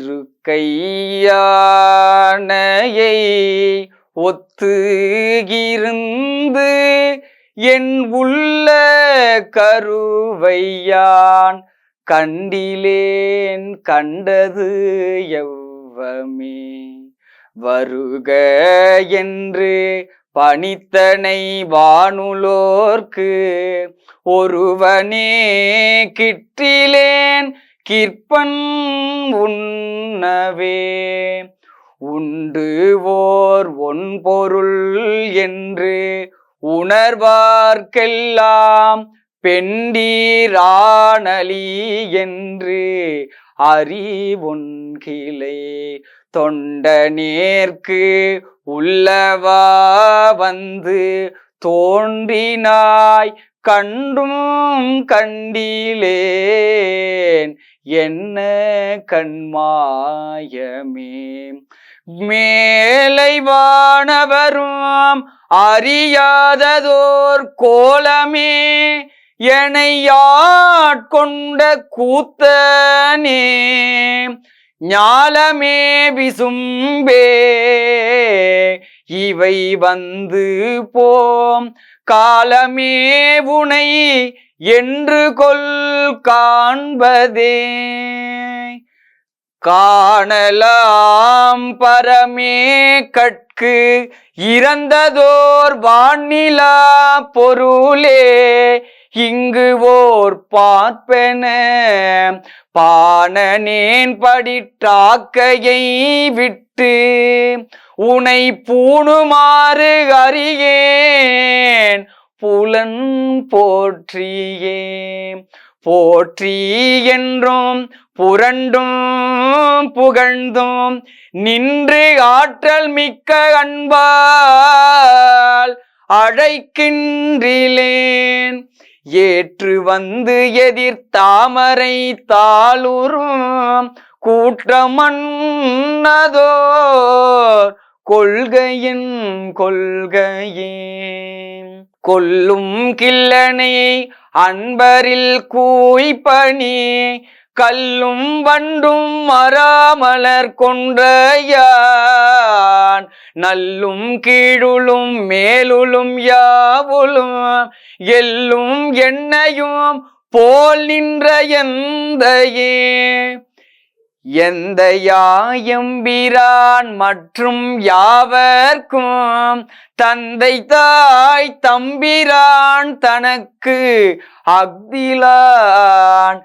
இருக்கையானையை ஒத்து இருந்து என் உள்ள கருவையான் கண்டிலேன் கண்டது எவ்வமே. வருக என்று பணித்தனை வானுலோர்க்கு ஒருவனே கிற்றிலேன் கிற்பன் உண்ணவே. உண்டு ஓர் ஒன்பொருள் என்று உணர்வார்க்கெல்லாம் பெண்டீரானலி என்று அறிவொன்கிலே. தொண்டனேற்கு உள்ளவா வந்து தோன்றினாய் கண்டும் கண்டிலேன் என்ன கண்மாயமே. மேலை வானவரும் அறியாததோர் கோலமே எனையாட்கொண்ட கூத்தனே. ஞாலமே விசும்பே இவை வந்து போம் காலமே உனை என்று கொல் காண்பதே. காணலாம் பரமே கட்கு இறந்ததோர் வானிலா பொருளே. இங்கு ஓர் பார்ப்பென பாணனேன் படிற்றாக்கையை விட்டு உனை பூணுமாறு அறியேன் புலன் போற்றியே. போற்றி என்றும் புரண்டும் புகழ்ந்தும் நின்று ஆற்றல் மிக்க அன்பால் அழைக்கின்றிலேன். ஏற்று வந்து எதிர்த்தாமரை தாளுறும் கூற்றமன்னதோர் கொள்கையின் கொள்கையே. கொல்லும் கில்லனை அன்பரில் கூய்பணி கல்லும் வண்டும் மராமலர் கொன்றையான் நல்லும் கீழுளும் மேலுளும் யாவுளும் எல்லும் எண்ணையும் போல் நின்ற எந்தையே. எந்தையாயம்பிரான் மற்றும் யாவர்க்கும் தந்தை தாய் தம்பிரான் தனக்கு அஃதிலான்